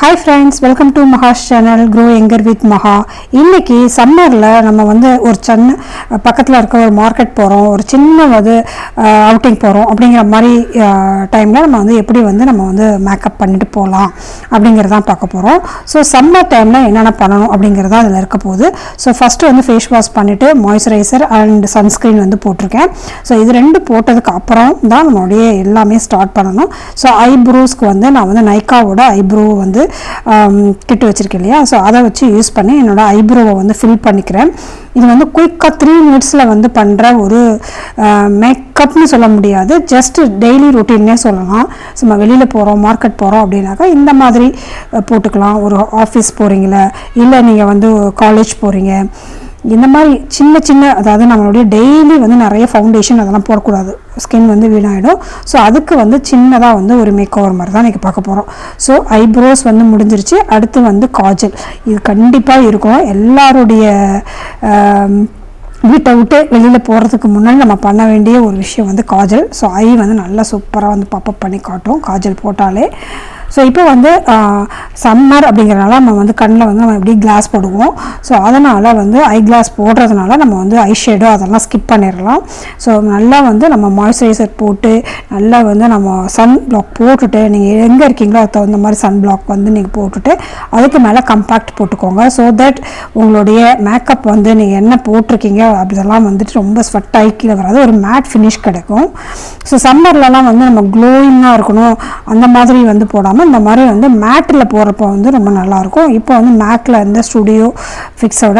Hi friends, welcome to Maha's channel grow younger with Maha. இன்றைக்கி சம்மரில் நம்ம வந்து ஒரு சின்ன பக்கத்தில் இருக்க ஒரு மார்க்கெட் போகிறோம், ஒரு சின்ன அவுட்டிங் போகிறோம் அப்படிங்கிற மாதிரி டைமில் நம்ம வந்து எப்படி வந்து நம்ம வந்து மேக்கப் பண்ணிட்டு போகலாம் அப்படிங்கிறதான் பார்க்க போகிறோம். ஸோ சம்மர் டைமில் என்னென்ன பண்ணணும் அப்படிங்கிறதான் அதில் இருக்க போகுது. ஸோ ஃபஸ்ட்டு வந்து ஃபேஸ் வாஷ் பண்ணிவிட்டு மாய்ஸ்சரைசர் அண்ட் சன்ஸ்க்ரீன் வந்து போட்டிருக்கேன். ஸோ இது ரெண்டு போட்டதுக்கு அப்புறம் தான் நம்மளுடைய எல்லாமே ஸ்டார்ட் பண்ணணும். ஸோ ஐப்ரோஸ்க்கு வந்து நான் வந்து நைக்காவோட ஐப்ரோ வந்து கிட்டு வச்சுருக்கேன் இல்லையா, ஸோ அதை வச்சு யூஸ் பண்ணி என்னோடய ஐப்ரோவை வந்து ஃபில் பண்ணிக்கிறேன். இது வந்து குயிக்காக 3 மினிட்ஸில் வந்து பண்ணுற ஒரு மேக்கப்னு சொல்ல முடியாது, ஜஸ்ட் டெய்லி ரொட்டீன்னே சொல்லலாம். ஸோ நம்ம வெளியில் போகிறோம், மார்க்கெட் போகிறோம் அப்படின்னாக்கா இந்த மாதிரி போட்டுக்கலாம். ஒரு ஆஃபீஸ் போகிறீங்களா, இல்லை நீங்கள் வந்து காலேஜ் போகிறீங்க, இந்த மாதிரி சின்ன சின்ன, அதாவது நம்மளுடைய டெய்லி வந்து நிறைய ஃபவுண்டேஷன் அதெல்லாம் போடக்கூடாது, ஸ்கின் வந்து வீணாகிடும். ஸோ அதுக்கு வந்து சின்னதாக வந்து ஒரு மேக் ஓவர் மாதிரி தான் இன்றைக்கி பார்க்க போகிறோம். ஸோ ஐப்ரோஸ் வந்து முடிஞ்சிருச்சு. அடுத்து வந்து காஜல். இது கண்டிப்பாக இருக்கும் எல்லாருடைய வீட்டை விட்டு வெளியில் போகிறதுக்கு முன்னாடி நம்ம பண்ண வேண்டிய ஒரு விஷயம் வந்து காஜல். ஸோ ஐ வந்து நல்லா சூப்பராக வந்து பாப்பப் பண்ணி காட்டும் காஜல் போட்டாலே. ஸோ இப்போ வந்து சம்மர் அப்படிங்கிறனால நம்ம வந்து கண்ணில் வந்து நம்ம எப்படி கிளாஸ் போடுவோம். ஸோ அதனால் வந்து ஐ கிளாஸ் போடுறதுனால நம்ம வந்து ஐ ஷேடோ அதெல்லாம் ஸ்கிப் பண்ணிடலாம். ஸோ நல்லா வந்து நம்ம மாய்ஸ்சரைசர் போட்டு நல்லா வந்து நம்ம சன் பிளாக் போட்டுட்டு, நீங்கள் எங்கே இருக்கீங்களோ அது தகுந்த மாதிரி சன் பிளாக் வந்து நீங்கள் போட்டுட்டு அதுக்கு மேலே கம்பேக்ட் போட்டுக்கோங்க. ஸோ தட் உங்களுடைய மேக்கப் வந்து நீங்கள் என்ன போட்டிருக்கீங்க அப்படிதெல்லாம் வந்துட்டு ரொம்ப ஸ்வெட் ஆகி கீழே வராது, ஒரு மேட் ஃபினிஷ் கிடைக்கும். ஸோ சம்மர்லலாம் வந்து நம்ம க்ளோயிங்காக இருக்கணும் அந்த மாதிரி வந்து போடாமல் இந்த மாதிரி வந்து மேட்டில் போடுறப்போ வந்து ரொம்ப நல்லாயிருக்கும். இப்போ வந்து மேக்கில் இந்த ஸ்டுடியோ ஃபிக்ஸோட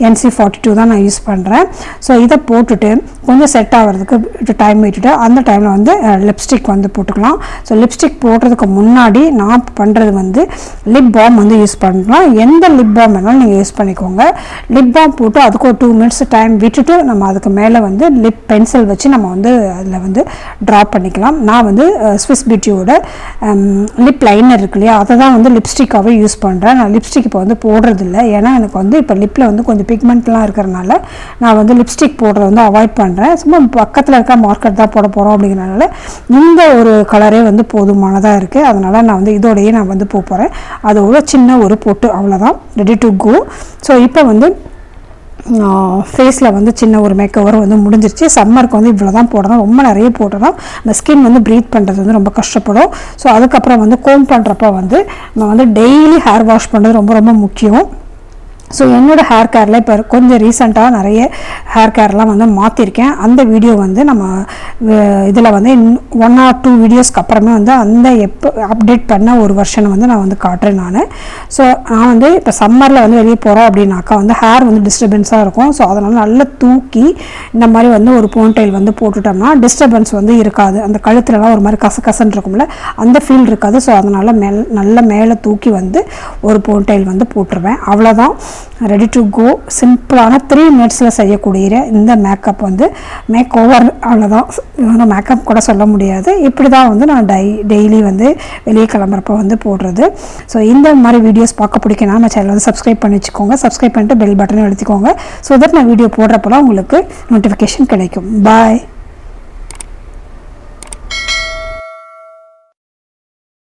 NC42 தான் நான் யூஸ் பண்ணுறேன். ஸோ இதை போட்டுட்டு கொஞ்சம் செட் ஆகிறதுக்கு டைம் விட்டுட்டு அந்த டைமில் வந்து லிப்ஸ்டிக் வந்து போட்டுக்கலாம். ஸோ லிப்ஸ்டிக் போடுறதுக்கு முன்னாடி நான் பண்ணுறது வந்து லிப் பாம் வந்து யூஸ் பண்ணலாம். எந்த லிப் பாம் வேணாலும் நீங்கள் யூஸ் பண்ணிக்கோங்க. லிப் பாம் போட்டு அதுக்கு ஒரு 2 மினிட்ஸ் டைம் விட்டுட்டு நம்ம அதுக்கு மேலே வந்து லிப் பென்சில் வச்சு நம்ம வந்து அதில் வந்து ட்ரா பண்ணிக்கலாம். நான் வந்து ஸ்விஸ் பியூட்டியோட லிப் லைனர் இருக்கு இல்லையா, அதை தான் வந்து லிப்ஸ்டிக்காகவே யூஸ் பண்ணுறேன். நான் லிப்ஸ்டிக் இப்போ வந்து போடுறதில்ல, ஏன்னா எனக்கு வந்து இப்போ லிப்பில் வந்து கொஞ்சம் பிக்மெண்ட்லாம் இருக்கிறனால நான் வந்து லிப்ஸ்டிக் போடுறத வந்து அவாய்ட் பண்ணுறேன். சும்மா பக்கத்தில் இருக்க மார்க்கெட் தான் போட போகிறோம் அப்படிங்கிறனால இந்த ஒரு கலரே வந்து போதுமானதாக இருக்குது. அதனால் நான் வந்து இதோடையே நான் வந்து போகிறேன். அதோட சின்ன ஒரு பொட்டு, அவ்வளோதான், ரெடி டு கோ. ஸோ இப்போ வந்து ஃபேஸில் வந்து சின்ன ஒரு மேக் ஓவர் வந்து முடிஞ்சிருச்சு. சம்மருக்கு வந்து இவ்வளோ தான் போடணும், ரொம்ப நிறைய போட்டோம்னா அந்த ஸ்கின் வந்து ப்ரீத் பண்ணுறது வந்து ரொம்ப கஷ்டப்படும். ஸோ அதுக்கப்புறம் வந்து கோம் பண்ணுறப்ப வந்து நம்ம வந்து டெய்லி ஹேர் வாஷ் பண்ணுறது ரொம்ப ரொம்ப முக்கியம். ஸோ என்னோடய ஹேர் கேரில் இப்போ கொஞ்சம் ரீசெண்டாக நிறைய ஹேர் கேர்லாம் வந்து மாற்றிருக்கேன். அந்த வீடியோ வந்து நம்ம இதில் வந்து 1 or 2 வீடியோஸ்க்கு அப்புறமே வந்து அந்த எப்போ அப்டேட் பண்ண ஒரு வெர்ஷனை வந்து நான் வந்து காட்டுறேன் நான். ஸோ நான் வந்து இப்போ சம்மரில் வந்து வெளியே போகிறோம் அப்படின்னாக்கா வந்து ஹேர் வந்து டிஸ்டர்பன்ஸாக இருக்கும். ஸோ அதனால் நல்லா தூக்கி இந்த மாதிரி வந்து ஒரு போன்டைல் வந்து போட்டுட்டோம்னா டிஸ்டர்பன்ஸ் வந்து இருக்காது. அந்த கழுத்துலலாம் ஒரு மாதிரி கசகசன்னு இருக்கும்ல, அந்த ஃபீல் இருக்காது. ஸோ அதனால் நல்லா மேலே தூக்கி வந்து ஒரு போன்டைல் வந்து போட்டுருவேன். அவ்வளோதான், ரெடி டு கோ. சிம்பிளான 3 மினிட்ஸில் செய்யக்கூடிய இந்த மேக்கப் வந்து மேக் ஓவர், அவ்வளோதான். மேக்கப் கூட சொல்ல முடியாது. இப்படி தான் வந்து நான் டெய்லி வந்து வெளியே கிளம்புறப்போ வந்து போடுறது. ஸோ இந்த மாதிரி வீடியோஸ் பார்க்க பிடிக்கணும் நம்ம சேனல் வந்து சப்ஸ்கிரைப் பண்ணி வச்சுக்கோங்க. சப்ஸ்கிரைப் பண்ணிட்டு பெல் பட்டனை அழுத்திக்கோங்க. ஸோ தட் நான் வீடியோ போடுறப்போலாம் உங்களுக்கு நோட்டிஃபிகேஷன் கிடைக்கும். பாய்.